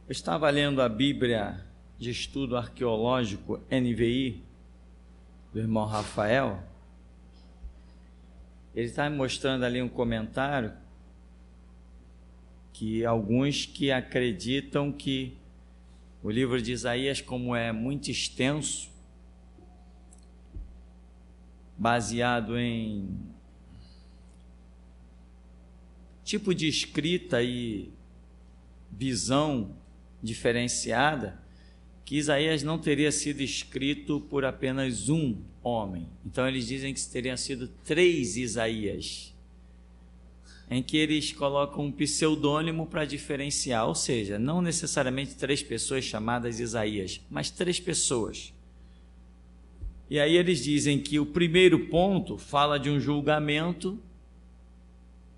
Eu estava lendo a Bíblia de Estudo Arqueológico NVI, do irmão Rafael. Ele está me mostrando ali um comentário que alguns que acreditam que o livro de Isaías, como é muito extenso, baseado em tipo de escrita e visão diferenciada, que Isaías não teria sido escrito por apenas um homem. Então eles dizem que teriam sido 3 Isaías, em que eles colocam um pseudônimo para diferenciar, ou seja, não necessariamente 3 pessoas chamadas Isaías, mas 3 pessoas. E aí eles dizem que o primeiro ponto fala de um julgamento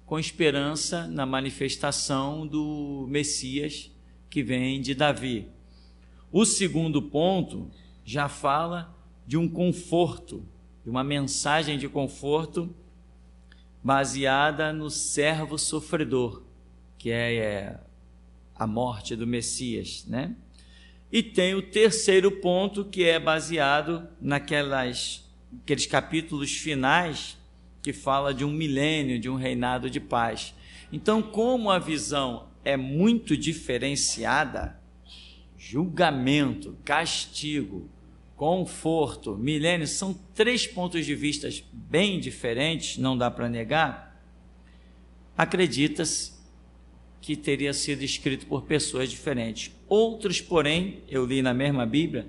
com esperança na manifestação do Messias que vem de Davi. O segundo ponto já fala de um conforto, de uma mensagem de conforto baseada no servo sofredor, que é a morte do Messias, né? E tem o terceiro ponto, que é baseado naqueles capítulos finais que fala de um milênio, de um reinado de paz. Então, como a visão é muito diferenciada, julgamento, castigo, conforto, milênio, são 3 pontos de vista bem diferentes, não dá para negar. Acredita-se que teria sido escrito por pessoas diferentes. Outros, porém, eu li na mesma Bíblia,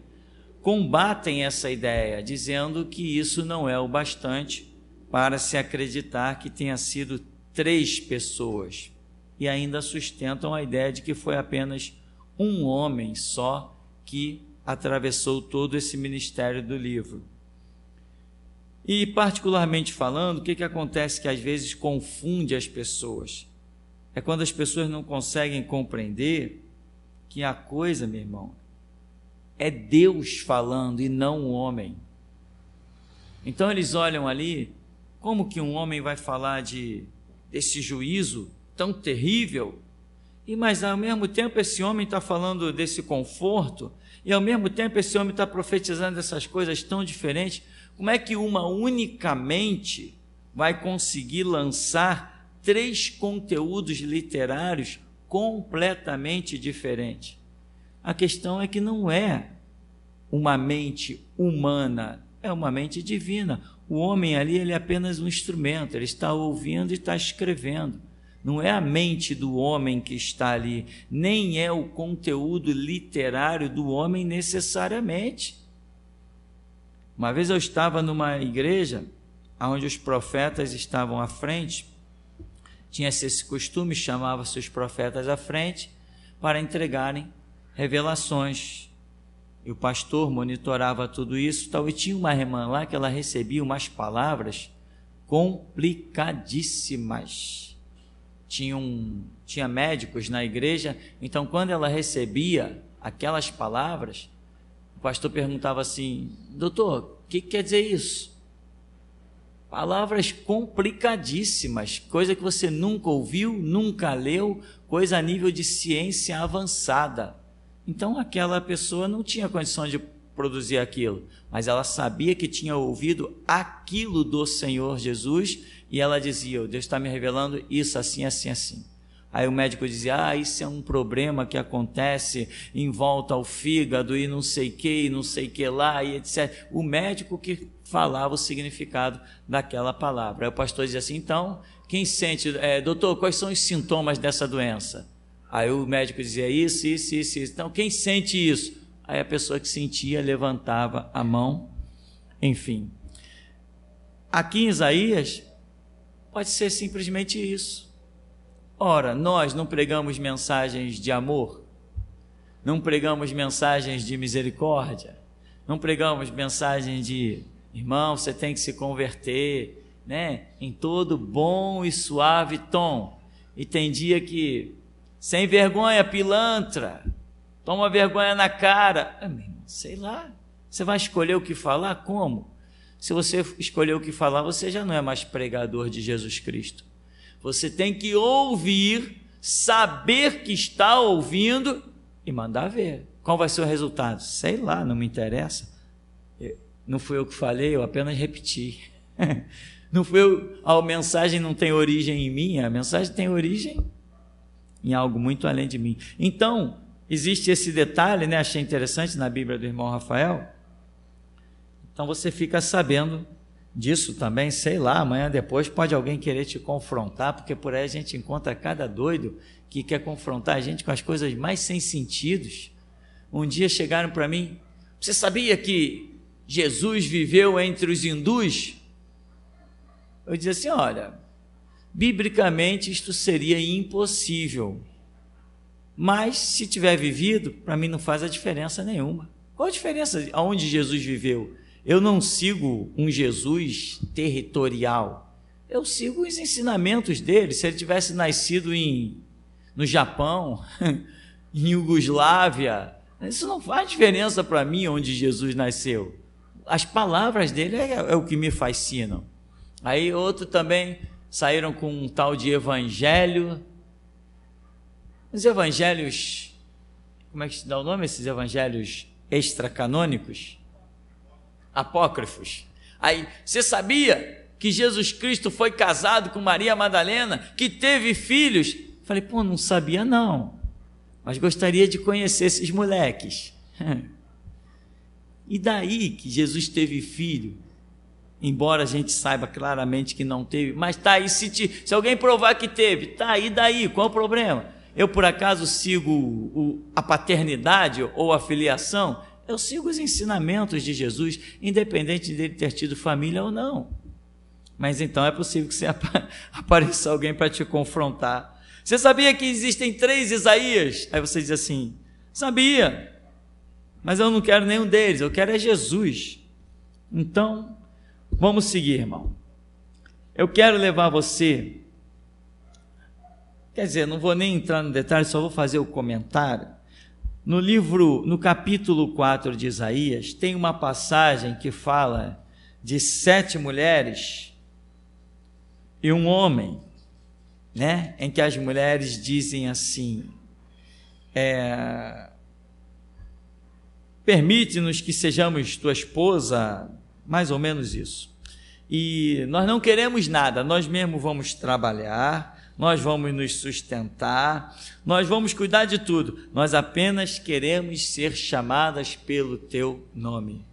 combatem essa ideia, dizendo que isso não é o bastante para se acreditar que tenha sido 3 pessoas, e ainda sustentam a ideia de que foi apenas um homem só que atravessou todo esse ministério do livro. E, particularmente falando, o que acontece que às vezes confunde as pessoas? É quando as pessoas não conseguem compreender que a coisa, meu irmão, é Deus falando e não o homem. Então eles olham ali, como que um homem vai falar desse juízo tão terrível? Mas ao mesmo tempo esse homem está falando desse conforto, e ao mesmo tempo esse homem está profetizando essas coisas tão diferentes. Como é que uma unicamente vai conseguir lançar 3 conteúdos literários completamente diferentes? A questão é que não é uma mente humana, é uma mente divina. O homem ali, ele é apenas um instrumento, ele está ouvindo e está escrevendo. Não é a mente do homem que está ali, nem é o conteúdo literário do homem necessariamente. Uma vez eu estava numa igreja onde os profetas estavam à frente, tinha-se esse costume, chamava-se os profetas à frente para entregarem revelações. E o pastor monitorava tudo isso, tal, e tinha uma irmã lá que ela recebia umas palavras complicadíssimas. Tinha médicos na igreja, então quando ela recebia aquelas palavras, o pastor perguntava assim: doutor, o que quer dizer isso? Palavras complicadíssimas, coisa que você nunca ouviu, nunca leu, coisa a nível de ciência avançada. Então aquela pessoa não tinha condição de produzir aquilo, mas ela sabia que tinha ouvido aquilo do Senhor Jesus, e ela dizia: Deus está me revelando isso assim, assim, assim. Aí o médico dizia: isso é um problema que acontece em volta ao fígado e não sei que lá, e etc. O médico que falava o significado daquela palavra. Aí o pastor dizia assim: então, quem sente, doutor, quais são os sintomas dessa doença? Aí o médico dizia: isso. Então, quem sente isso? Aí a pessoa que sentia levantava a mão. Enfim, aqui em Isaías pode ser simplesmente isso. Ora, nós não pregamos mensagens de amor, não pregamos mensagens de misericórdia, não pregamos mensagens de irmão, você tem que se converter, né? Em todo bom e suave tom. E tem dia que, sem vergonha, pilantra, toma vergonha na cara. Sei lá, você vai escolher o que falar? Como? Se você escolher o que falar, você já não é mais pregador de Jesus Cristo. Você tem que ouvir, saber que está ouvindo e mandar ver. Qual vai ser o resultado? Sei lá, não me interessa. Não fui eu que falei, eu apenas repeti. Não fui eu, a mensagem não tem origem em mim, a mensagem tem origem em algo muito além de mim. Então, existe esse detalhe, né? Achei interessante na Bíblia do irmão Rafael. Então você fica sabendo disso também, sei lá, amanhã depois pode alguém querer te confrontar, porque por aí a gente encontra cada doido que quer confrontar a gente com as coisas mais sem sentidos. Um dia chegaram para mim: você sabia que Jesus viveu entre os hindus? Eu disse assim: olha, biblicamente isto seria impossível, mas se tiver vivido, para mim não faz a diferença nenhuma. Qual a diferença aonde Jesus viveu? Eu não sigo um Jesus territorial, eu sigo os ensinamentos dele. Se ele tivesse nascido no Japão, em Iugoslávia, isso não faz diferença para mim onde Jesus nasceu. As palavras dele é o que me fascinam. Aí outro também saíram com um tal de evangelho. Os evangelhos, como é que se dá o nome? Esses evangelhos extracanônicos? Apócrifos. Aí, você sabia que Jesus Cristo foi casado com Maria Madalena, que teve filhos? Falei: pô, não sabia não, mas gostaria de conhecer esses moleques. E daí que Jesus teve filho? Embora a gente saiba claramente que não teve, mas tá aí, se alguém provar que teve, tá aí, daí, qual o problema? Eu por acaso sigo a paternidade ou a filiação? Eu sigo os ensinamentos de Jesus, independente dele ter tido família ou não. Mas então é possível que apareça alguém para te confrontar. Você sabia que existem 3 Isaías? Aí você diz assim: sabia, mas eu não quero nenhum deles, eu quero é Jesus. Então, vamos seguir, irmão. Eu quero levar você, quer dizer, não vou nem entrar no detalhe, só vou fazer o comentário. No capítulo 4 de Isaías, tem uma passagem que fala de 7 mulheres e um homem, né? Em que as mulheres dizem assim: permite-nos que sejamos tua esposa, mais ou menos isso. E nós não queremos nada, nós mesmos vamos trabalhar, nós vamos nos sustentar, nós vamos cuidar de tudo, nós apenas queremos ser chamadas pelo teu nome,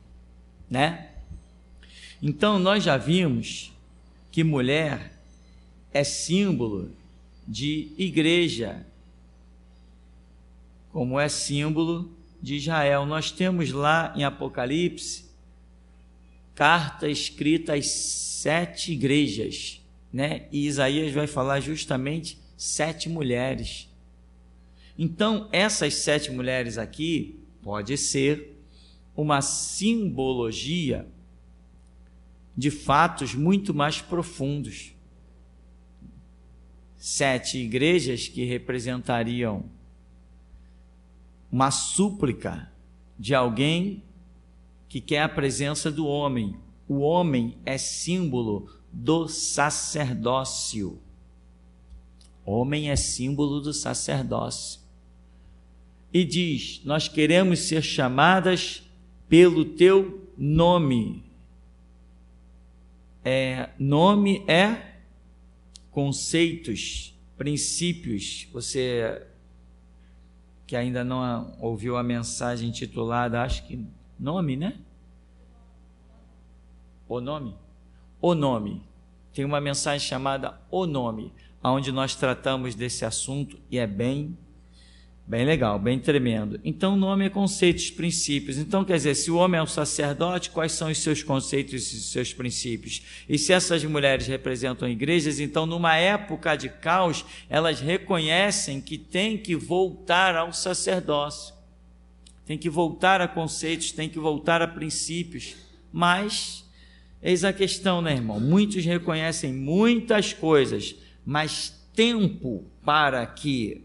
né? Então nós já vimos que mulher é símbolo de igreja, como é símbolo de Israel. Nós temos lá em Apocalipse carta escrita às 7 igrejas, né? E Isaías vai falar justamente 7 mulheres. Então, essas 7 mulheres aqui pode ser uma simbologia de fatos muito mais profundos. 7 igrejas que representariam uma súplica de alguém que quer a presença do homem. O homem é símbolo do sacerdócio. Homem é símbolo do sacerdócio. E diz: nós queremos ser chamadas pelo teu nome. Nome é conceitos, princípios. Você que ainda não ouviu a mensagem intitulada, acho que nome, né? O nome? O nome. Tem uma mensagem chamada O Nome, onde nós tratamos desse assunto e é bem legal, bem tremendo. Então, o nome é conceitos, princípios. Então, quer dizer, se o homem é um sacerdote, quais são os seus conceitos e os seus princípios? E se essas mulheres representam igrejas, então, numa época de caos, elas reconhecem que tem que voltar ao sacerdócio, tem que voltar a conceitos, tem que voltar a princípios. Mas, eis a questão, né, irmão? Muitos reconhecem muitas coisas, mas tempo para que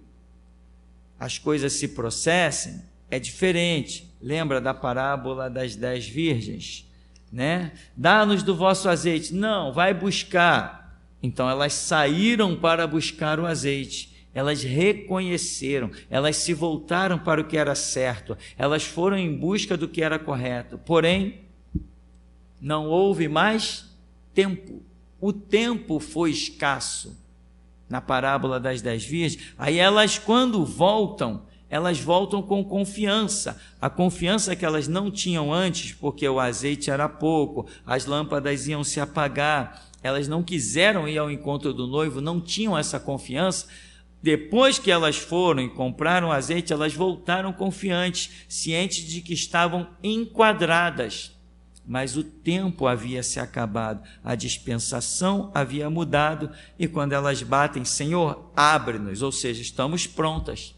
as coisas se processem é diferente. Lembra da parábola das 10 virgens, né? Dá-nos do vosso azeite. Não, vai buscar. Então elas saíram para buscar o azeite. Elas reconheceram, elas se voltaram para o que era certo, elas foram em busca do que era correto, porém, não houve mais tempo. O tempo foi escasso. Na parábola das 10 virgens, aí elas, quando voltam, elas voltam com confiança, a confiança que elas não tinham antes, porque o azeite era pouco, as lâmpadas iam se apagar, elas não quiseram ir ao encontro do noivo, não tinham essa confiança. Depois que elas foram e compraram azeite, elas voltaram confiantes, cientes de que estavam enquadradas. Mas o tempo havia se acabado, a dispensação havia mudado, e quando elas batem, Senhor, abre-nos, ou seja, estamos prontas.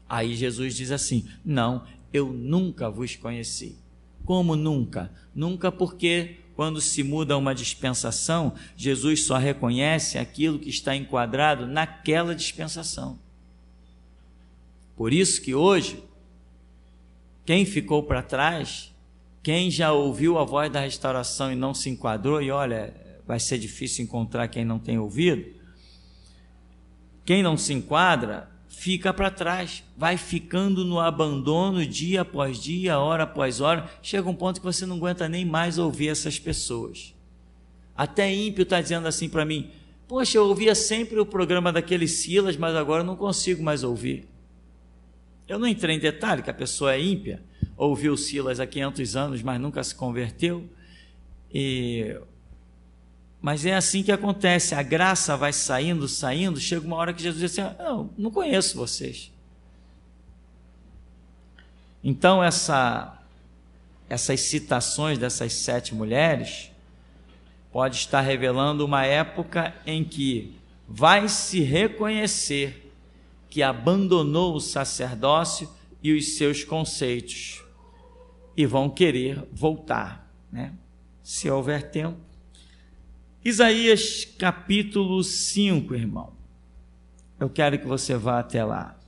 Aí Jesus diz assim: não, eu nunca vos conheci. Como nunca? Nunca, porque quando se muda uma dispensação, Jesus só reconhece aquilo que está enquadrado naquela dispensação. Por isso que hoje, quem ficou para trás, quem já ouviu a voz da restauração e não se enquadrou, e olha, vai ser difícil encontrar quem não tem ouvido, quem não se enquadra, fica para trás, vai ficando no abandono dia após dia, hora após hora, chega um ponto que você não aguenta nem mais ouvir essas pessoas. Até ímpio está dizendo assim para mim: poxa, eu ouvia sempre o programa daquele Silas, mas agora eu não consigo mais ouvir. Eu não entrei em detalhe que a pessoa é ímpia, ouviu Silas há 500 anos, mas nunca se converteu, mas é assim que acontece, a graça vai saindo, chega uma hora que Jesus diz assim: não conheço vocês. Então essas citações dessas 7 mulheres pode estar revelando uma época em que vai se reconhecer que abandonou o sacerdócio e os seus conceitos, e vão querer voltar, né? Se houver tempo. Isaías capítulo 5, irmão. Eu quero que você vá até lá.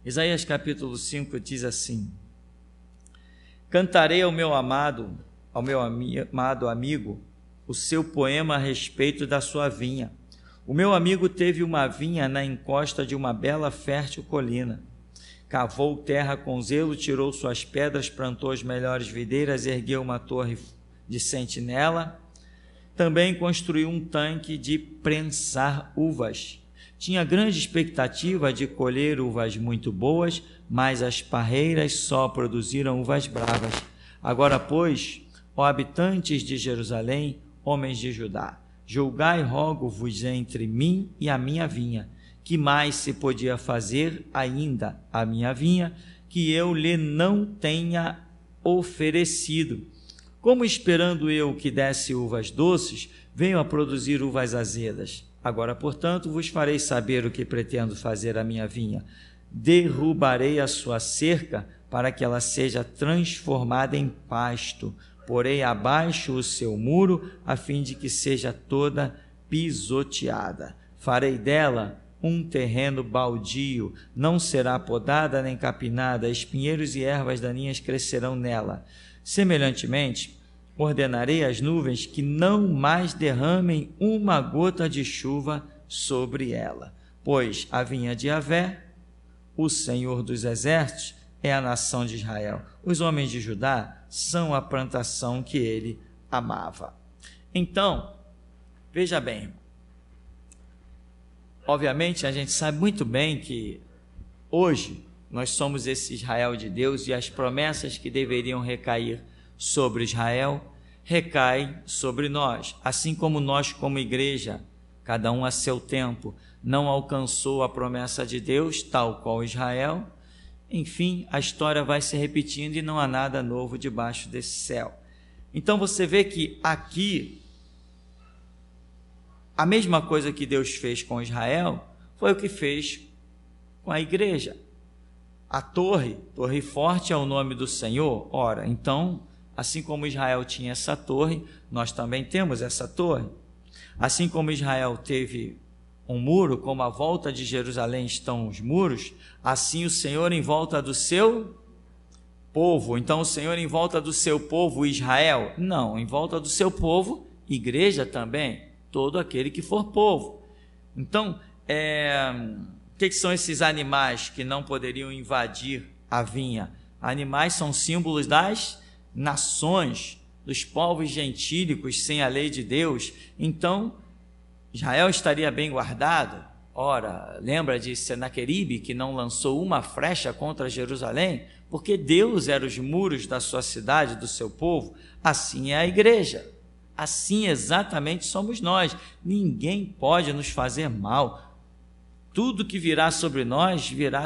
Isaías capítulo 5 diz assim: cantarei ao meu amado amigo, o seu poema a respeito da sua vinha. O meu amigo teve uma vinha na encosta de uma bela fértil colina. Cavou terra com zelo, tirou suas pedras, plantou as melhores videiras, ergueu uma torre de sentinela. Também construiu um tanque de prensar uvas. Tinha grande expectativa de colher uvas muito boas, mas as parreiras só produziram uvas bravas. Agora, pois, ó habitantes de Jerusalém, homens de Judá, julgai, rogo-vos, entre mim e a minha vinha. Que mais se podia fazer ainda à minha vinha, que eu lhe não tenha oferecido? Como esperando eu que desse uvas doces, venho a produzir uvas azedas. Agora, portanto, vos farei saber o que pretendo fazer à minha vinha. Derrubarei a sua cerca para que ela seja transformada em pasto. Porei abaixo o seu muro, a fim de que seja toda pisoteada. Farei dela um terreno baldio, não será podada nem capinada, espinheiros e ervas daninhas crescerão nela. Semelhantemente, ordenarei às nuvens que não mais derramem uma gota de chuva sobre ela, pois a vinha de Yahvé, o Senhor dos exércitos, é a nação de Israel. Os homens de Judá são a plantação que ele amava. Então, veja bem, obviamente a gente sabe muito bem que hoje nós somos esse Israel de Deus, e as promessas que deveriam recair sobre Israel recaem sobre nós, assim como nós como igreja, cada um a seu tempo, não alcançou a promessa de Deus, tal qual Israel. Enfim, a história vai se repetindo e não há nada novo debaixo desse céu. Então você vê que aqui, a mesma coisa que Deus fez com Israel, foi o que fez com a igreja. A torre forte é o nome do Senhor. Ora, então, assim como Israel tinha essa torre, nós também temos essa torre. Assim como Israel teve um muro, como à volta de Jerusalém estão os muros, assim o Senhor em volta do seu povo, então o Senhor em volta do seu povo Israel? Não, em volta do seu povo, igreja também, todo aquele que for povo. Então, o que são esses animais que não poderiam invadir a vinha? Animais são símbolos das nações, dos povos gentílicos sem a lei de Deus. Então, Israel estaria bem guardado? Ora, lembra de Senaqueribe, que não lançou uma flecha contra Jerusalém? Porque Deus era os muros da sua cidade, do seu povo. Assim é a igreja. Assim exatamente somos nós. Ninguém pode nos fazer mal. Tudo que virá sobre nós virá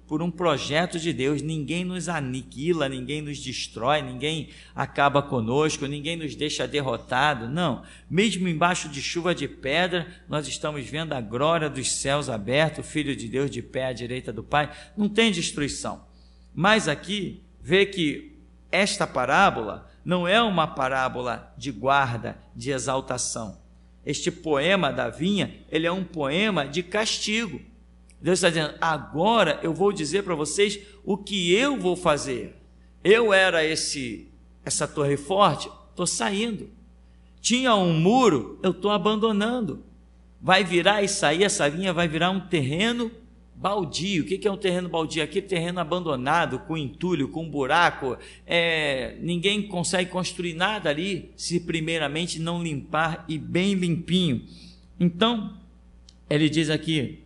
por um projeto de Deus. Ninguém nos aniquila, ninguém nos destrói, ninguém acaba conosco, ninguém nos deixa derrotado. Não, mesmo embaixo de chuva de pedra, nós estamos vendo a glória dos céus abertos, o Filho de Deus de pé à direita do Pai. Não tem destruição. Mas aqui, vê que esta parábola não é uma parábola de guarda, de exaltação. Este poema da vinha, ele é um poema de castigo. Deus está dizendo, agora eu vou dizer para vocês o que eu vou fazer. Eu era essa torre forte, estou saindo. Tinha um muro, eu estou abandonando. Vai virar isso aí, essa vinha vai virar um terreno baldio. O que é um terreno baldio? Aquele terreno abandonado, com entulho, com buraco. Ninguém consegue construir nada ali, se primeiramente não limpar e bem limpinho. Então, ele diz aqui,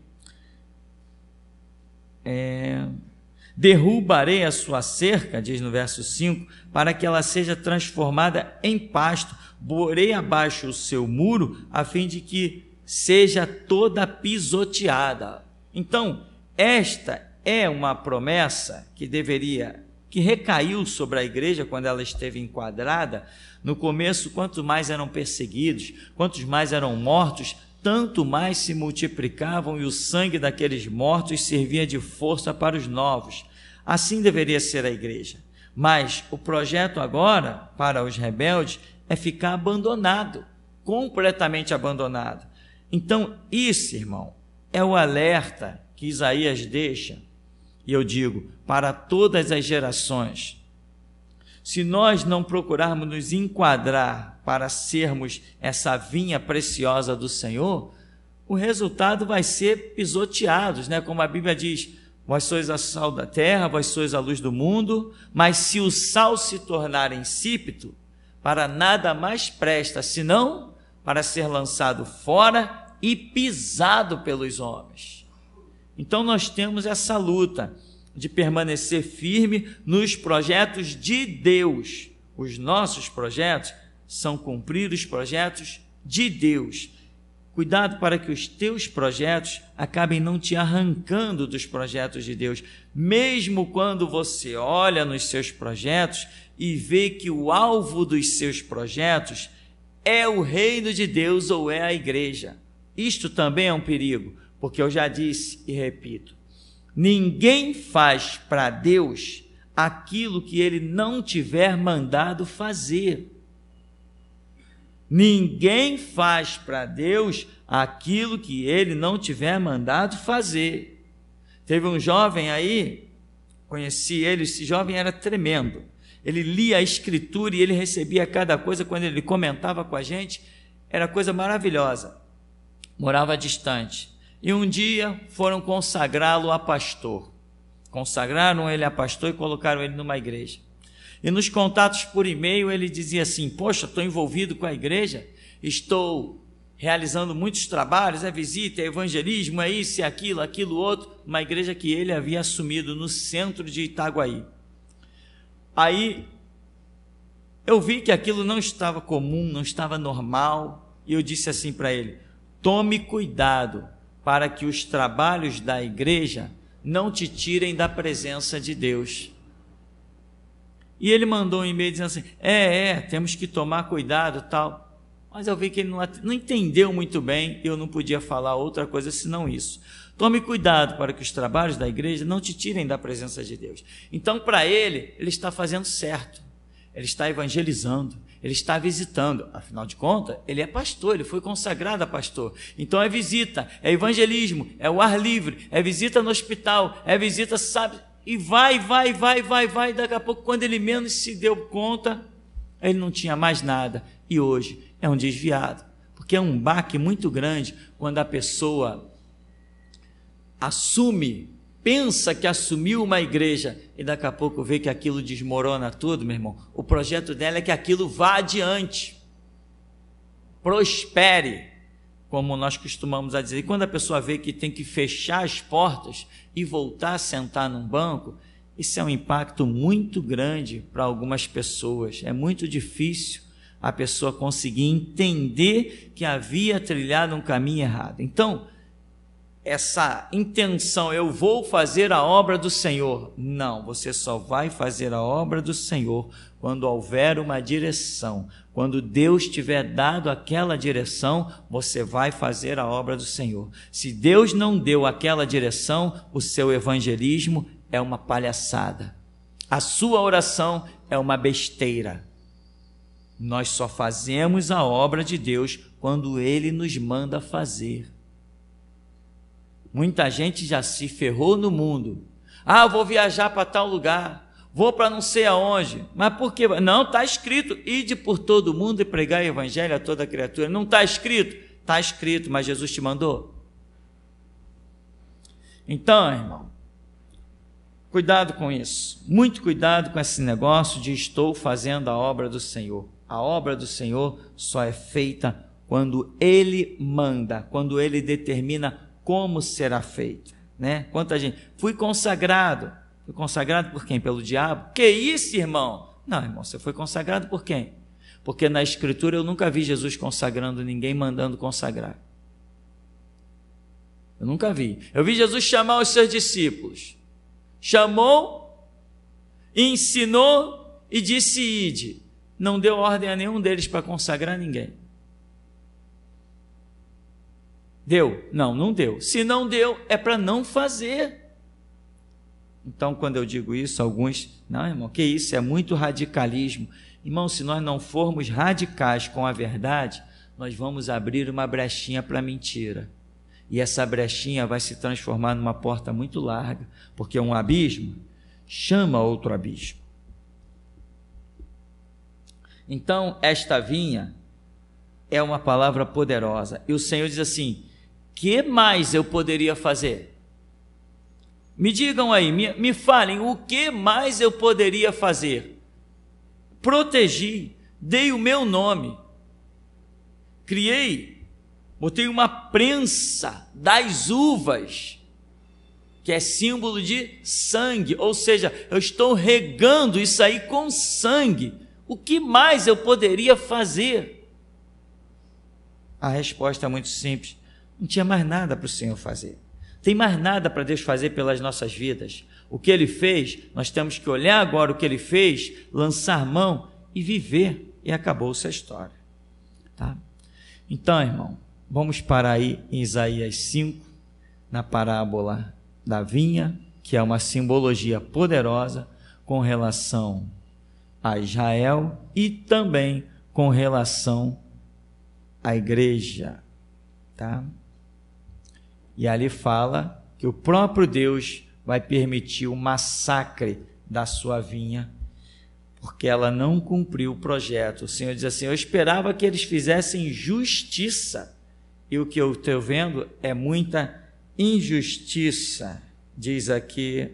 derrubarei a sua cerca, diz no verso 5, para que ela seja transformada em pasto. Borei abaixo o seu muro, a fim de que seja toda pisoteada. Então, esta é uma promessa que recaiu sobre a igreja quando ela esteve enquadrada. No começo, quanto mais eram perseguidos, quantos mais eram mortos, tanto mais se multiplicavam e o sangue daqueles mortos servia de força para os novos. Assim deveria ser a igreja. Mas o projeto agora, para os rebeldes, é ficar abandonado, completamente abandonado. Então, isso, irmão, é o alerta que Isaías deixa, e eu digo, para todas as gerações. Se nós não procurarmos nos enquadrar para sermos essa vinha preciosa do Senhor, o resultado vai ser pisoteados, né? Como a Bíblia diz, vós sois a sal da terra, vós sois a luz do mundo, mas se o sal se tornar insípido, para nada mais presta, senão para ser lançado fora e pisado pelos homens. Então nós temos essa luta de permanecer firme nos projetos de Deus. Os nossos projetos são cumprir os projetos de Deus. Cuidado para que os teus projetos acabem não te arrancando dos projetos de Deus. Mesmo quando você olha nos seus projetos e vê que o alvo dos seus projetos é o reino de Deus ou é a igreja. Isto também é um perigo, porque eu já disse e repito, ninguém faz para Deus aquilo que ele não tiver mandado fazer. Ninguém faz para Deus aquilo que ele não tiver mandado fazer. Teve um jovem aí, conheci ele, esse jovem era tremendo. Ele lia a Escritura e ele recebia cada coisa, quando ele comentava com a gente, era coisa maravilhosa. Morava distante. E um dia foram consagrá-lo a pastor. Consagraram ele a pastor e colocaram ele numa igreja. E nos contatos por e-mail ele dizia assim, poxa, estou envolvido com a igreja, estou realizando muitos trabalhos, é visita, é evangelismo, é isso, é aquilo, aquilo outro, uma igreja que ele havia assumido no centro de Itaguaí. Aí eu vi que aquilo não estava comum, não estava normal, e eu disse assim para ele, tome cuidado para que os trabalhos da igreja não te tirem da presença de Deus. E ele mandou um e-mail dizendo assim, temos que tomar cuidado e tal. Mas eu vi que ele não entendeu muito bem, eu não podia falar outra coisa senão isso. Tome cuidado para que os trabalhos da igreja não te tirem da presença de Deus. Então, para ele está fazendo certo. Ele está evangelizando, ele está visitando. Afinal de contas, ele é pastor, ele foi consagrado a pastor. Então é visita, é evangelismo, é o ar livre, é visita no hospital, é visita, sabe? e vai, daqui a pouco, quando ele menos se deu conta, ele não tinha mais nada, e hoje é um desviado, porque é um baque muito grande quando a pessoa pensa que assumiu uma igreja, e daqui a pouco vê que aquilo desmorona tudo, meu irmão. O projeto dela é que aquilo vá adiante, prospere, como nós costumamos a dizer. E quando a pessoa vê que tem que fechar as portas e voltar a sentar num banco, isso é um impacto muito grande para algumas pessoas. É muito difícil a pessoa conseguir entender que havia trilhado um caminho errado. Então, essa intenção, eu vou fazer a obra do Senhor. Não, você só vai fazer a obra do Senhor quando houver uma direção. Quando Deus tiver dado aquela direção, você vai fazer a obra do Senhor. Se Deus não deu aquela direção, o seu evangelismo é uma palhaçada. A sua oração é uma besteira. Nós só fazemos a obra de Deus quando Ele nos manda fazer. Muita gente já se ferrou no mundo. Eu vou viajar para tal lugar, vou para não sei aonde. Mas por quê? Não, está escrito, ide por todo o mundo e pregar o evangelho a toda criatura. Não está escrito? Está escrito, mas Jesus te mandou. Então, irmão, cuidado com isso, muito cuidado com esse negócio de estou fazendo a obra do Senhor. A obra do Senhor só é feita quando Ele manda, quando Ele determina como será feita, né? Quanta gente, fui consagrado por quem? Pelo diabo? Que isso, irmão? Não, irmão, você foi consagrado por quem? Porque na Escritura eu nunca vi Jesus consagrando ninguém, mandando consagrar. Eu nunca vi. Eu vi Jesus chamar os seus discípulos. Chamou, ensinou e disse: ide. Não deu ordem a nenhum deles para consagrar ninguém. Deu? Não deu. Se não deu, é para não fazer. Então, quando eu digo isso, alguns, não, irmão, que isso? É muito radicalismo. Irmão, se nós não formos radicais com a verdade, nós vamos abrir uma brechinha para a mentira. E essa brechinha vai se transformar numa porta muito larga, porque um abismo chama outro abismo. Então, esta vinha é uma palavra poderosa. E o Senhor diz assim: que mais eu poderia fazer? Me digam aí, me falem, o que mais eu poderia fazer? Protegi, dei o meu nome, criei, botei uma prensa das uvas, que é símbolo de sangue, ou seja, eu estou regando isso aí com sangue. O que mais eu poderia fazer? A resposta é muito simples: não tinha mais nada para o Senhor fazer. Tem mais nada para Deus fazer pelas nossas vidas. O que Ele fez, nós temos que olhar agora o que Ele fez, lançar mão e viver, e acabou-se a história. Tá? Então, irmão, vamos parar aí em Isaías 5, na parábola da vinha, que é uma simbologia poderosa com relação a Israel e também com relação à igreja. Tá? E ali fala que o próprio Deus vai permitir o massacre da sua vinha, porque ela não cumpriu o projeto. O Senhor diz assim: eu esperava que eles fizessem justiça, e o que eu estou vendo é muita injustiça. Diz aqui: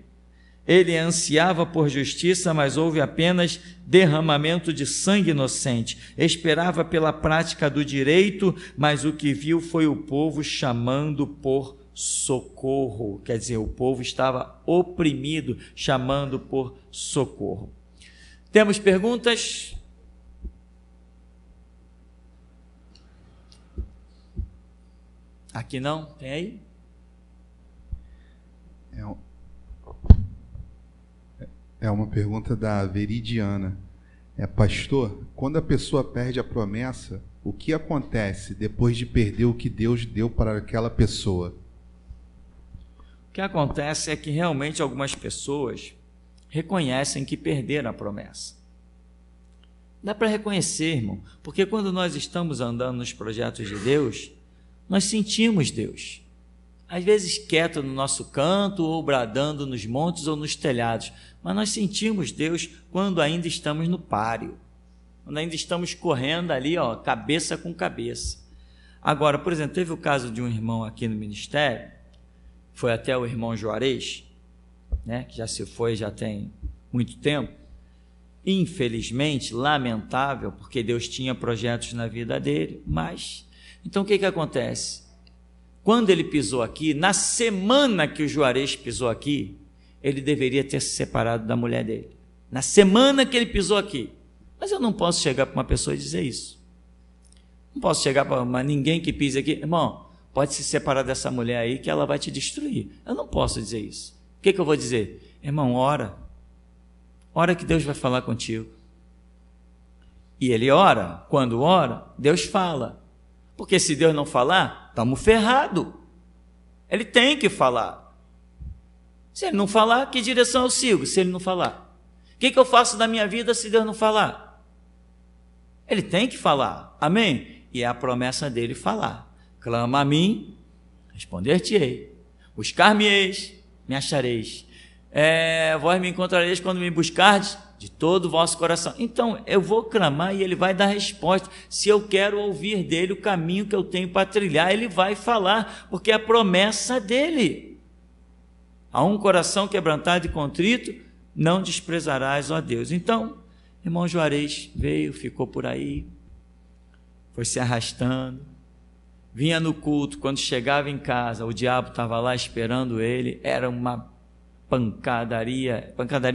ele ansiava por justiça, mas houve apenas derramamento de sangue inocente. Esperava pela prática do direito, mas o que viu foi o povo chamando por socorro. Quer dizer, o povo estava oprimido, chamando por socorro. Temos perguntas? Aqui não? Tem aí? É uma pergunta da Veridiana. Pastor, quando a pessoa perde a promessa, o que acontece depois de perder o que Deus deu para aquela pessoa? O que acontece é que realmente algumas pessoas reconhecem que perderam a promessa. Dá para reconhecer, irmão, porque quando nós estamos andando nos projetos de Deus, nós sentimos Deus. às vezes quieto no nosso canto, ou bradando nos montes ou nos telhados, mas nós sentimos Deus quando ainda estamos no páreo, quando ainda estamos correndo ali, cabeça com cabeça. Agora, por exemplo, teve o caso de um irmão aqui no ministério, foi até o irmão Juarez, né, que já se foi, já tem muito tempo, infelizmente, lamentável, porque Deus tinha projetos na vida dele, mas, então o que acontece? Quando ele pisou aqui, na semana que o Juarez pisou aqui, ele deveria ter se separado da mulher dele, na semana que ele pisou aqui. Mas eu não posso chegar para uma pessoa e dizer isso, não posso chegar para ninguém que pise aqui, irmão, pode se separar dessa mulher aí que ela vai te destruir. Eu não posso dizer isso. O que eu vou dizer? Irmão, ora que Deus vai falar contigo. E ele ora, quando ora, Deus fala. Porque se Deus não falar, estamos ferrados. Ele tem que falar. Se ele não falar, que direção eu sigo? Se ele não falar, o que eu faço da minha vida se Deus não falar? Ele tem que falar, amém? E é a promessa dele falar. Clama a mim, responder-te-ei. Buscar-me-eis, me achareis. Vós me encontrareis quando me buscardes de todo o vosso coração. Então, eu vou clamar e ele vai dar resposta. Se eu quero ouvir dele o caminho que eu tenho para trilhar, ele vai falar, porque é a promessa dele. A um coração quebrantado e contrito, não desprezarás, ó Deus. Então, irmão Juarez veio, ficou por aí, foi se arrastando, vinha no culto, quando chegava em casa, o diabo estava lá esperando ele, era uma pancadaria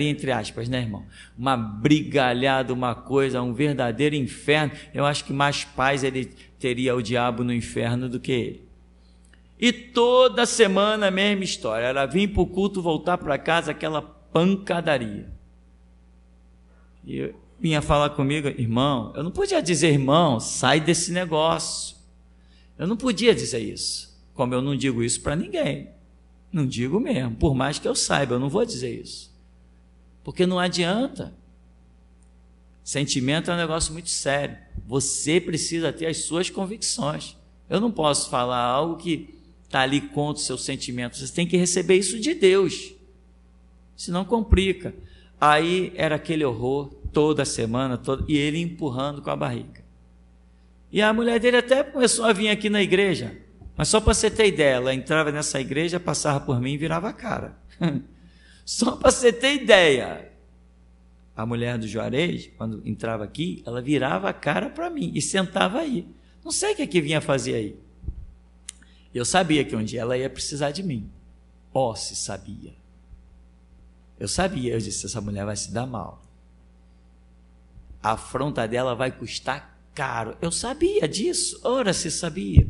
entre aspas, né, irmão? Uma brigalhada, uma coisa, um verdadeiro inferno. Eu acho que mais paz ele teria o diabo no inferno do que ele. E toda semana a mesma história, era vir para o culto, voltar para casa, aquela pancadaria. E vinha falar comigo, irmão, eu não podia dizer, irmão, sai desse negócio. Eu não podia dizer isso, como eu não digo isso para ninguém. Não digo mesmo, por mais que eu saiba, eu não vou dizer isso. Porque não adianta. Sentimento é um negócio muito sério. Você precisa ter as suas convicções. Eu não posso falar algo que está ali contra os seus sentimentos. Você tem que receber isso de Deus. Senão complica. Aí era aquele horror toda semana, e ele empurrando com a barriga. E a mulher dele até começou a vir aqui na igreja. Mas só para você ter ideia, ela entrava nessa igreja, passava por mim e virava a cara. Só para você ter ideia. A mulher do Juarez, quando entrava aqui, ela virava a cara para mim e sentava aí. Não sei o que vinha fazer aí. Eu sabia que um dia ela ia precisar de mim. Se sabia. Eu sabia, eu disse, essa mulher vai se dar mal. A afronta dela vai custar caro. Eu sabia disso, ora se sabia.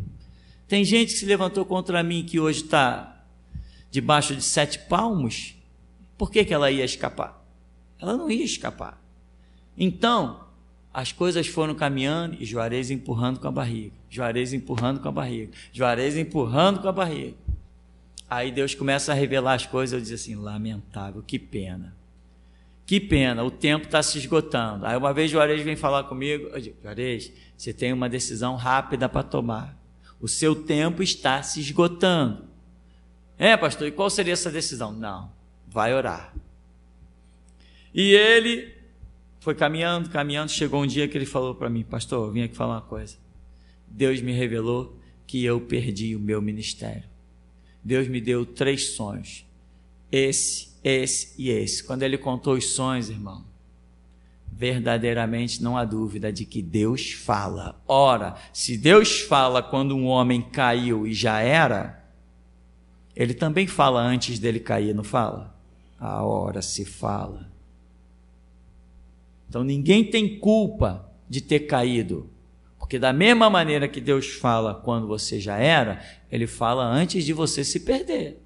Tem gente que se levantou contra mim que hoje está debaixo de 7 palmos. Por que ela ia escapar? Ela não ia escapar. Então, as coisas foram caminhando e Juarez empurrando com a barriga. Juarez empurrando com a barriga. Juarez empurrando com a barriga. Aí Deus começa a revelar as coisas. Eu disse assim, lamentável, que pena. Que pena, o tempo está se esgotando. Aí uma vez Juarez vem falar comigo. Eu digo, Juarez, você tem uma decisão rápida para tomar. O seu tempo está se esgotando. Pastor, e qual seria essa decisão? Não, vai orar. E ele foi caminhando, chegou um dia que ele falou para mim, pastor, eu vim aqui falar uma coisa. Deus me revelou que eu perdi o meu ministério. Deus me deu 3 sonhos. Esse e esse. Quando ele contou os sonhos, irmão, verdadeiramente não há dúvida de que Deus fala. Ora, se Deus fala quando um homem caiu e já era, ele também fala antes dele cair, não fala? A hora se fala. Então ninguém tem culpa de ter caído, porque da mesma maneira que Deus fala quando você já era, ele fala antes de você se perder.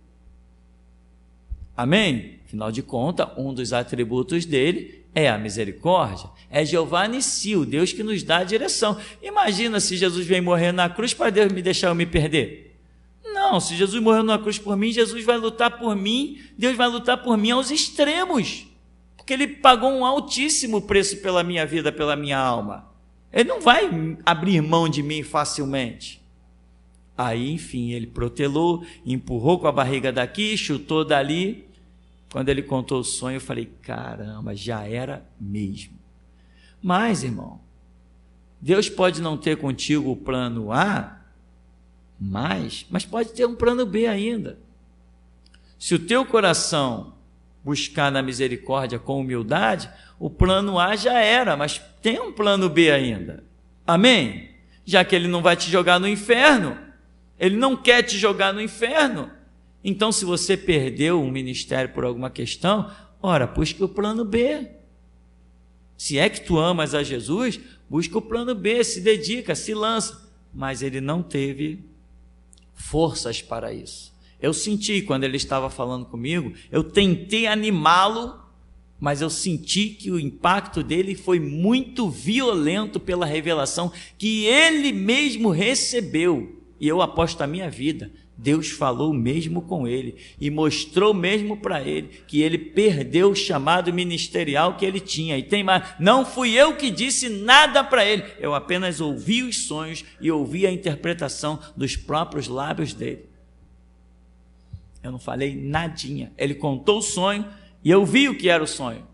Amém? Afinal de contas, um dos atributos dele é a misericórdia, é Jeová Nissi, o Deus que nos dá a direção. Imagina se Jesus vem morrer na cruz para Deus me deixar eu me perder. Não, se Jesus morreu na cruz por mim, Jesus vai lutar por mim, Deus vai lutar por mim aos extremos, porque ele pagou um altíssimo preço pela minha vida, pela minha alma. Ele não vai abrir mão de mim facilmente. Aí, enfim, ele protelou, empurrou com a barriga daqui, chutou dali. Quando ele contou o sonho, eu falei, caramba, já era mesmo. Mas, irmão, Deus pode não ter contigo o plano A, mas pode ter um plano B ainda. Se o teu coração buscar na misericórdia com humildade, o plano A já era, mas tem um plano B ainda. Amém? Já que ele não vai te jogar no inferno, ele não quer te jogar no inferno. Então, se você perdeu um ministério por alguma questão, ora, busque o plano B. Se é que tu amas a Jesus, busca o plano B, se dedica, se lança. Mas ele não teve forças para isso. Eu senti, quando ele estava falando comigo, eu tentei animá-lo, mas eu senti que o impacto dele foi muito violento pela revelação que ele mesmo recebeu. E eu aposto a minha vida, Deus falou mesmo com ele e mostrou mesmo para ele que ele perdeu o chamado ministerial que ele tinha. E tem mais, não fui eu que disse nada para ele, eu apenas ouvi os sonhos e ouvi a interpretação dos próprios lábios dele. Eu não falei nadinha. Ele contou o sonho e eu vi o que era o sonho,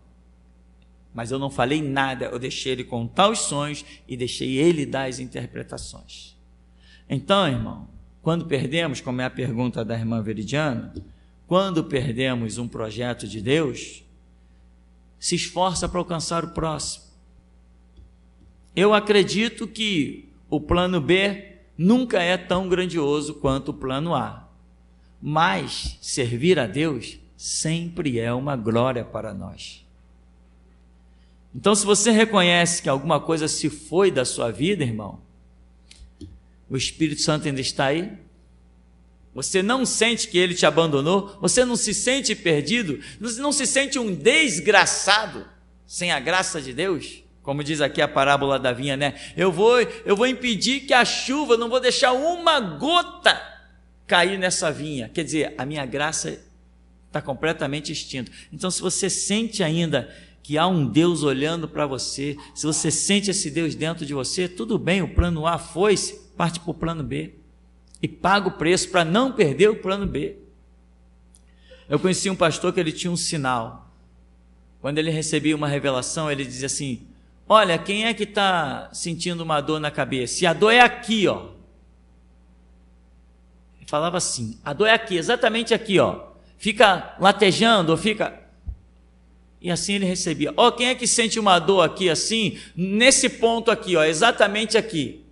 mas eu não falei nada. Eu deixei ele contar os sonhos e deixei ele dar as interpretações. Então, irmão, quando perdemos, como é a pergunta da irmã Veridiana, quando perdemos um projeto de Deus, se esforça para alcançar o próximo. Eu acredito que o plano B nunca é tão grandioso quanto o plano A, mas servir a Deus sempre é uma glória para nós. Então, se você reconhece que alguma coisa se foi da sua vida, irmão, o Espírito Santo ainda está aí? Você não sente que ele te abandonou? Você não se sente perdido? Você não se sente um desgraçado sem a graça de Deus? Como diz aqui a parábola da vinha, né? Eu vou impedir que a chuva, não vou deixar uma gota cair nessa vinha. Quer dizer, a minha graça está completamente extinta. Então, se você sente ainda que há um Deus olhando para você, se você sente esse Deus dentro de você, tudo bem, o plano A foi-se, parte para o plano B e paga o preço para não perder o plano B. Eu conheci um pastor que ele tinha um sinal. Quando ele recebia uma revelação, ele dizia assim: olha, quem é que está sentindo uma dor na cabeça? E a dor é aqui, ó. Ele falava assim: a dor é aqui, exatamente aqui, ó. Fica latejando, ou fica... E assim ele recebia: ó, quem é que sente uma dor aqui assim, nesse ponto aqui, ó, exatamente aqui.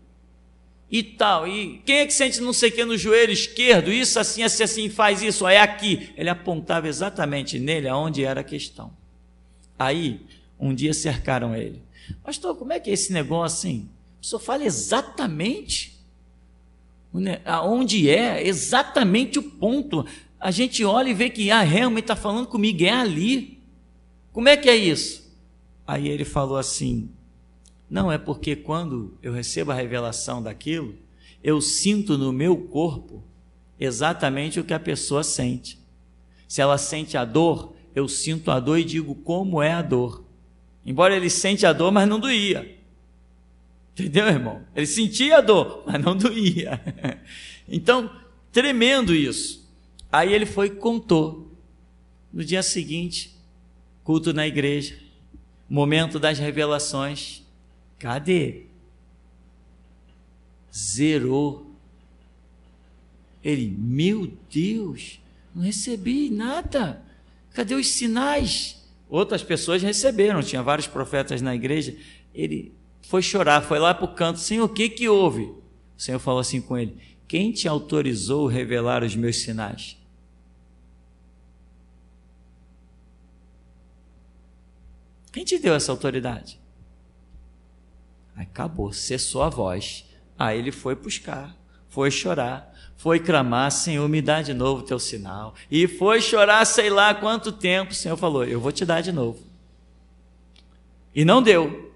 E tal, e quem é que sente não sei o que no joelho esquerdo, isso assim, assim, faz isso, ó, é aqui. Ele apontava exatamente nele aonde era a questão. Aí, um dia cercaram ele: pastor, como é que é esse negócio assim? O senhor fala exatamente aonde é, exatamente o ponto. A gente olha e vê que realmente está falando comigo, é ali. Como é que é isso? Aí ele falou assim: não, é porque quando eu recebo a revelação daquilo, eu sinto no meu corpo exatamente o que a pessoa sente. Se ela sente a dor, eu sinto a dor e digo como é a dor. Embora ele sente a dor, mas não doía. Entendeu, irmão? Ele sentia a dor, mas não doía. Então, tremendo isso. Aí ele foi e contou. No dia seguinte, culto na igreja, momento das revelações. Cadê? Zerou. Ele: meu Deus, não recebi nada. Cadê os sinais? Outras pessoas receberam, tinha vários profetas na igreja. Ele foi chorar, foi lá para o canto: Senhor, o que houve? O Senhor falou assim com ele: quem te autorizou a revelar os meus sinais? Quem te deu essa autoridade? Aí acabou, cessou a voz. Aí ele foi buscar, foi chorar, foi clamar: Senhor, me dá de novo o teu sinal. E foi chorar sei lá quanto tempo. O Senhor falou: eu vou te dar de novo. E não deu.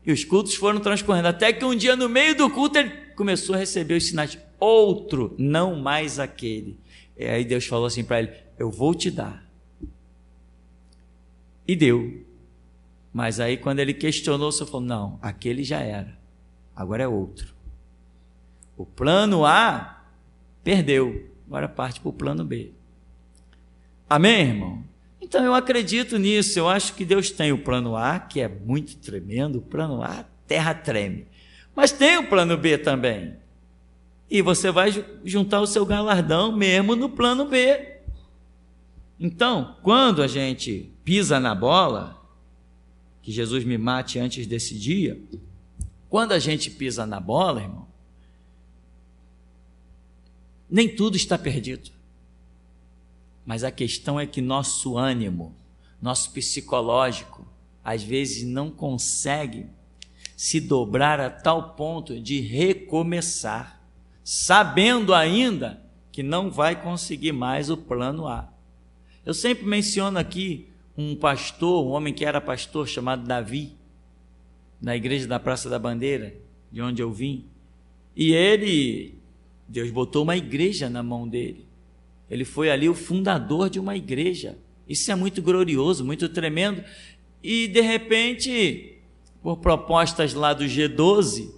E os cultos foram transcorrendo, até que um dia no meio do culto ele começou a receber os sinais. Outro, não mais aquele. E aí Deus falou assim para ele: eu vou te dar. E deu. Mas aí quando ele questionou, o Senhor falou: não, aquele já era, agora é outro. O plano A perdeu, agora parte para o plano B. Amém, irmão? Então eu acredito nisso, eu acho que Deus tem o plano A, que é muito tremendo, o plano A, a terra treme, mas tem o plano B também, e você vai juntar o seu galardão mesmo no plano B. Então, quando a gente pisa na bola, que Jesus me mate antes desse dia, quando a gente pisa na bola, irmão, nem tudo está perdido. Mas a questão é que nosso ânimo, nosso psicológico, às vezes não consegue se dobrar a tal ponto de recomeçar, sabendo ainda que não vai conseguir mais o plano A. Eu sempre menciono aqui um pastor, um homem que era pastor, chamado Davi, na igreja da Praça da Bandeira, de onde eu vim, e Deus botou uma igreja na mão dele. Ele foi ali o fundador de uma igreja. Isso é muito glorioso, muito tremendo. E, de repente, por propostas lá do G12,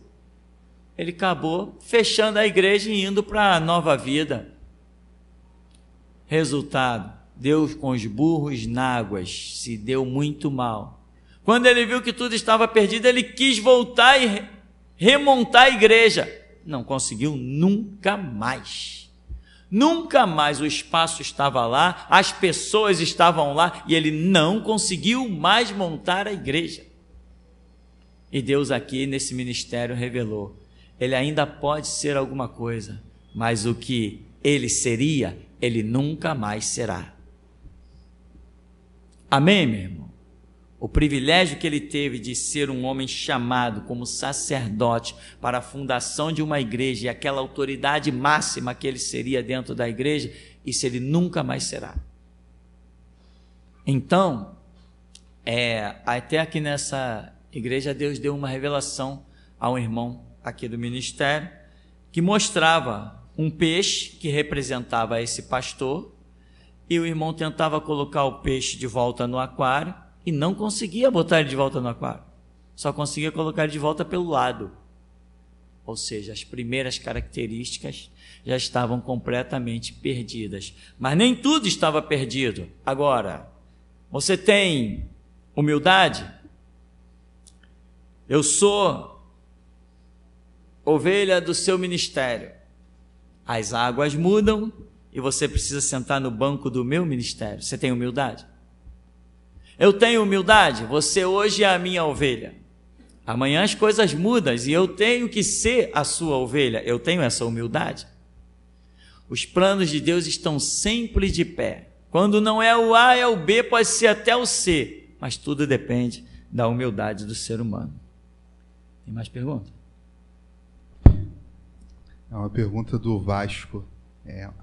ele acabou fechando a igreja e indo para a Nova Vida. Resultado, Deus com os burros na águas, se deu muito mal. Quando ele viu que tudo estava perdido, ele quis voltar e remontar a igreja. Não conseguiu nunca mais. Nunca mais o espaço estava lá, as pessoas estavam lá e ele não conseguiu mais montar a igreja. E Deus aqui nesse ministério revelou, ele ainda pode ser alguma coisa, mas o que ele seria, ele nunca mais será. Amém, meu irmão? O privilégio que ele teve de ser um homem chamado como sacerdote para a fundação de uma igreja e aquela autoridade máxima que ele seria dentro da igreja, isso ele nunca mais será. Então, até aqui nessa igreja, Deus deu uma revelação a um irmão aqui do ministério, que mostrava um peixe que representava esse pastor, e o irmão tentava colocar o peixe de volta no aquário, e não conseguia botar ele de volta no aquário, só conseguia colocar ele de volta pelo lado, ou seja, as primeiras características já estavam completamente perdidas, mas nem tudo estava perdido. Agora, você tem humildade? Eu sou ovelha do seu ministério, as águas mudam e você precisa sentar no banco do meu ministério, você tem humildade? Eu tenho humildade, você hoje é a minha ovelha, amanhã as coisas mudam e eu tenho que ser a sua ovelha, eu tenho essa humildade? Os planos de Deus estão sempre de pé, quando não é o A, é o B, pode ser até o C, mas tudo depende da humildade do ser humano. Tem mais pergunta? É uma pergunta do Vasco,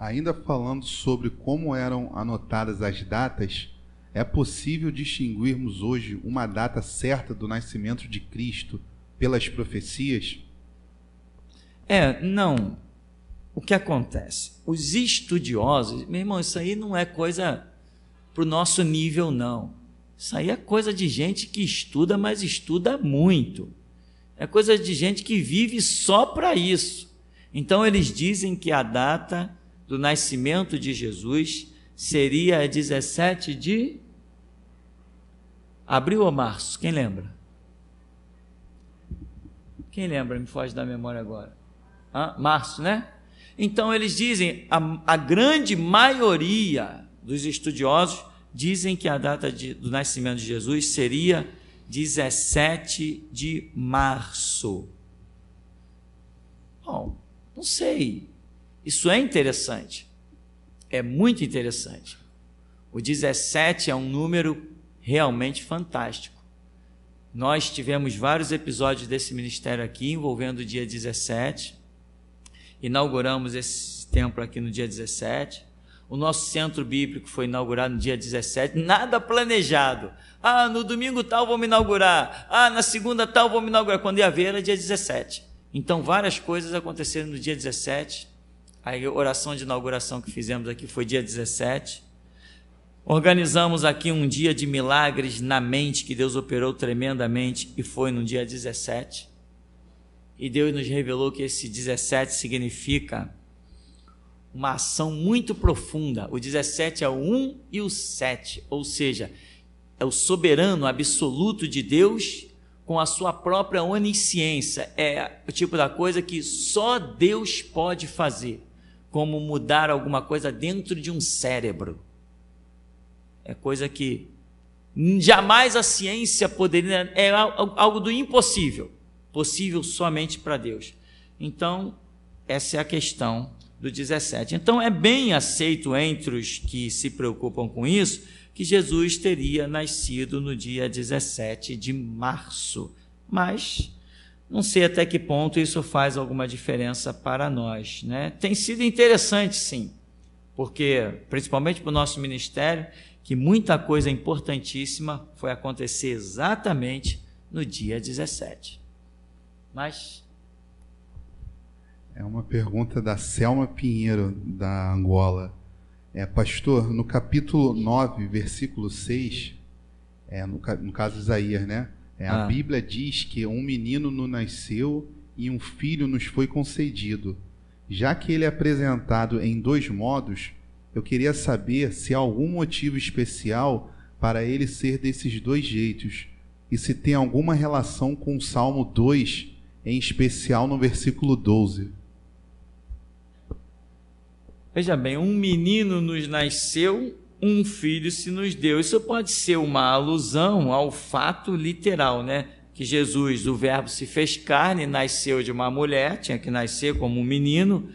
ainda falando sobre como eram anotadas as datas, é possível distinguirmos hoje uma data certa do nascimento de Cristo pelas profecias? Não. O que acontece? Os estudiosos, meu irmão, isso aí não é coisa para o nosso nível, não. Isso aí é coisa de gente que estuda, mas estuda muito. É coisa de gente que vive só para isso. Então, eles dizem que a data do nascimento de Jesus seria 17 de abril ou março? Quem lembra? Quem lembra? Me foge da memória agora. Março, né? Então eles dizem, a grande maioria dos estudiosos dizem que a data do nascimento de Jesus seria 17 de março. Bom, não sei. Isso é interessante. É muito interessante. O 17 é um número realmente fantástico. Nós tivemos vários episódios desse ministério aqui, envolvendo o dia 17. Inauguramos esse templo aqui no dia 17. O nosso centro bíblico foi inaugurado no dia 17. Nada planejado. No domingo tal vamos inaugurar. Na segunda tal vamos inaugurar. Quando ia ver, era dia 17. Então, várias coisas aconteceram no dia 17. A oração de inauguração que fizemos aqui foi dia 17. Organizamos aqui um dia de milagres na mente, que Deus operou tremendamente, e foi no dia 17. E Deus nos revelou que esse 17 significa uma ação muito profunda. O 17 é o 1 e o 7, ou seja, é o soberano absoluto de Deus com a sua própria onisciência. É o tipo da coisa que só Deus pode fazer, como mudar alguma coisa dentro de um cérebro. É coisa que jamais a ciência poderia, é algo do impossível, possível somente para Deus. Então, essa é a questão do 17. Então, é bem aceito entre os que se preocupam com isso, que Jesus teria nascido no dia 17 de março. Mas não sei até que ponto isso faz alguma diferença para nós, né? Tem sido interessante, sim, porque, principalmente para o nosso ministério, que muita coisa importantíssima foi acontecer exatamente no dia 17. Mas... é uma pergunta da Selma Pinheiro, da Angola. Pastor, no capítulo 9, versículo 6, no caso de Isaías, né? A Bíblia diz que um menino nos nasceu e um filho nos foi concedido. Já que ele é apresentado em dois modos, eu queria saber se há algum motivo especial para ele ser desses dois jeitos, e se tem alguma relação com o Salmo 2, em especial no versículo 12. Veja bem, um menino nos nasceu, um filho se nos deu. Isso pode ser uma alusão ao fato literal, né? Que Jesus, o verbo se fez carne, nasceu de uma mulher, tinha que nascer como um menino,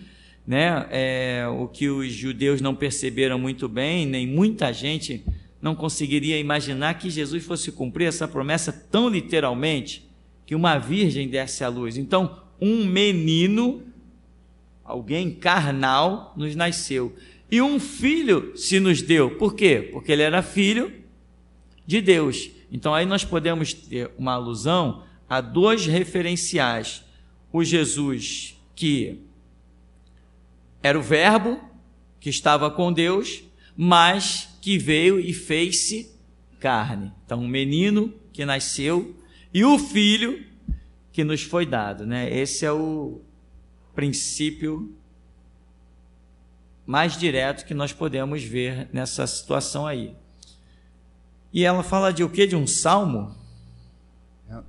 né? O que os judeus não perceberam muito bem, nem muita gente não conseguiria imaginar que Jesus fosse cumprir essa promessa tão literalmente, que uma virgem desse à luz. Então, um menino, alguém carnal, nos nasceu. E um filho se nos deu. Por quê? Porque ele era filho de Deus. Então, aí nós podemos ter uma alusão a dois referenciais. O Jesus que era o verbo, que estava com Deus, mas que veio e fez-se carne. Então, um menino que nasceu e o filho que nos foi dado, né? Esse é o princípio mais direto que nós podemos ver nessa situação aí. E ela fala de o quê? De um salmo?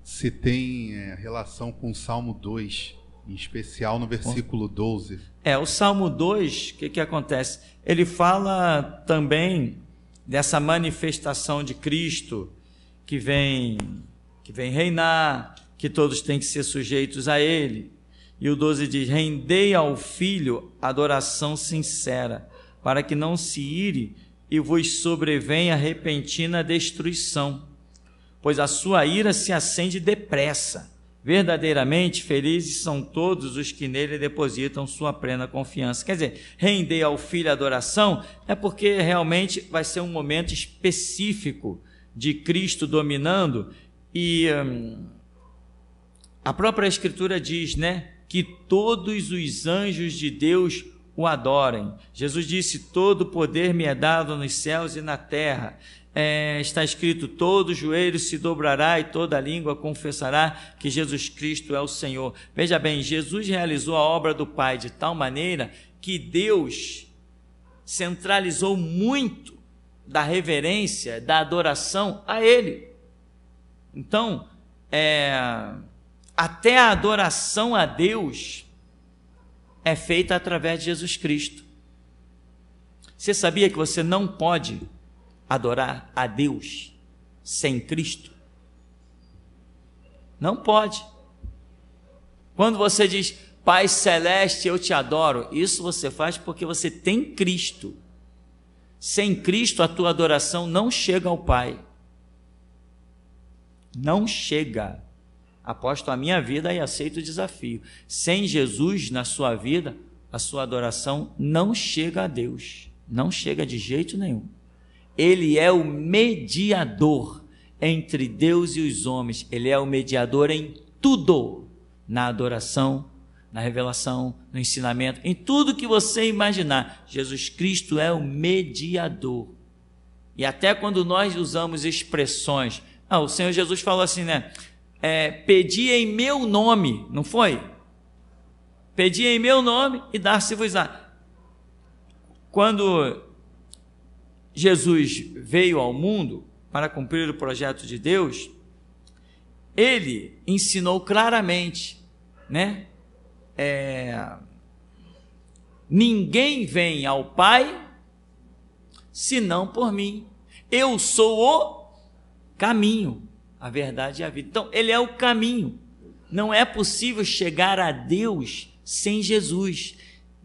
Se tem relação com o Salmo 2, em especial no versículo 12. O Salmo 2, o que acontece? Ele fala também dessa manifestação de Cristo que vem reinar, que todos têm que ser sujeitos a Ele. E o 12 diz: rendei ao Filho adoração sincera, para que não se ire e vos sobrevenha repentina destruição, pois a sua ira se acende depressa. Verdadeiramente felizes são todos os que nele depositam sua plena confiança. Quer dizer, render ao Filho adoração é porque realmente vai ser um momento específico de Cristo dominando, e a própria Escritura diz, né, que todos os anjos de Deus o adorem. Jesus disse: todo poder me é dado nos céus e na terra. Está escrito: todo joelho se dobrará e toda língua confessará que Jesus Cristo é o Senhor. Veja bem, Jesus realizou a obra do Pai de tal maneira que Deus centralizou muito da reverência, da adoração a Ele. Então, até a adoração a Deus é feita através de Jesus Cristo. Você sabia que você não pode adorar a Deus sem Cristo? Não pode. Quando você diz: Pai Celeste, eu te adoro, isso você faz porque você tem Cristo. Sem Cristo, a tua adoração não chega ao Pai. Não chega. Aposto a minha vida e aceito o desafio. Sem Jesus na sua vida, a sua adoração não chega a Deus. Não chega de jeito nenhum. Ele é o mediador entre Deus e os homens. Ele é o mediador em tudo. Na adoração, na revelação, no ensinamento, em tudo que você imaginar. Jesus Cristo é o mediador. E até quando nós usamos expressões... o Senhor Jesus falou assim, né? Pedi em meu nome, não foi? Pedi em meu nome e dar-se-vos-á. quando Jesus veio ao mundo para cumprir o projeto de Deus, ele ensinou claramente, né? Ninguém vem ao Pai senão por mim. Eu sou o caminho, a verdade e a vida. Então, ele é o caminho. Não é possível chegar a Deus sem Jesus,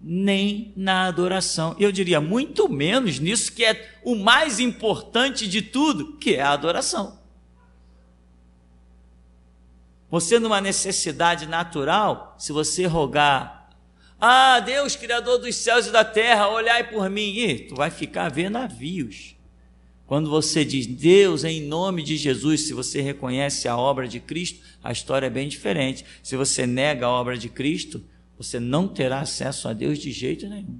nem na adoração. Eu diria muito menos nisso que é o mais importante de tudo, que é a adoração. Você, numa necessidade natural, se você rogar: ah, Deus, Criador dos céus e da terra, olhai por mim, tu vai ficar a ver navios. Quando você diz: Deus, em nome de Jesus, se você reconhece a obra de Cristo, a história é bem diferente. Se você nega a obra de Cristo, você não terá acesso a Deus de jeito nenhum.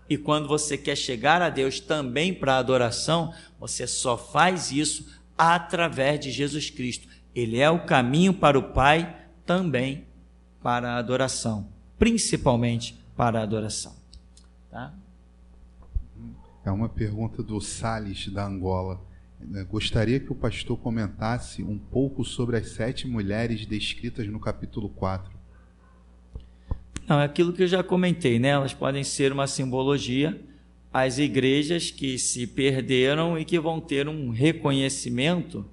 E quando você quer chegar a Deus também para a adoração, você só faz isso através de Jesus Cristo. Ele é o caminho para o Pai, também para a adoração, principalmente para a adoração. Tá? É uma pergunta do Salles, da Angola. Gostaria que o pastor comentasse um pouco sobre as 7 mulheres descritas no capítulo 4. Não, é aquilo que eu já comentei, né? Elas podem ser uma simbologia às igrejas que se perderam e que vão ter um reconhecimento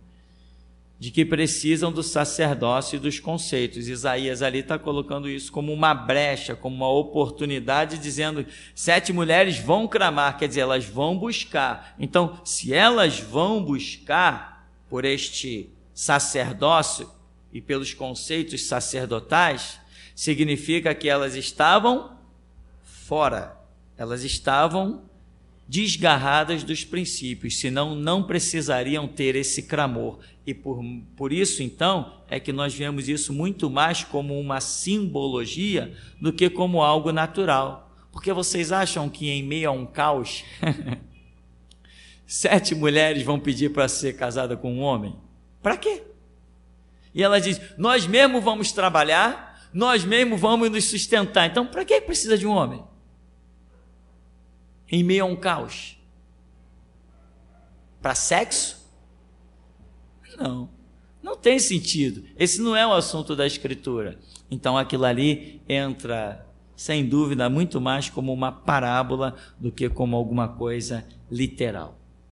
de que precisam do sacerdócio e dos conceitos. Isaías ali está colocando isso como uma brecha, como uma oportunidade, dizendo: 7 mulheres vão clamar, quer dizer, elas vão buscar. Então, se elas vão buscar por este sacerdócio e pelos conceitos sacerdotais, significa que elas estavam fora, elas estavam desgarradas dos princípios, senão não precisariam ter esse clamor. E por isso, então, é que nós vemos isso muito mais como uma simbologia do que como algo natural. Porque vocês acham que em meio a um caos, 7 mulheres vão pedir para ser casada com um homem? Para quê? E ela diz: nós mesmos vamos trabalhar, nós mesmos vamos nos sustentar. Então, para que precisa de um homem? Em meio a um caos? Para sexo? Não, não tem sentido. Esse não é o assunto da Escritura. Então aquilo ali entra, sem dúvida, muito mais como uma parábola do que como alguma coisa literal.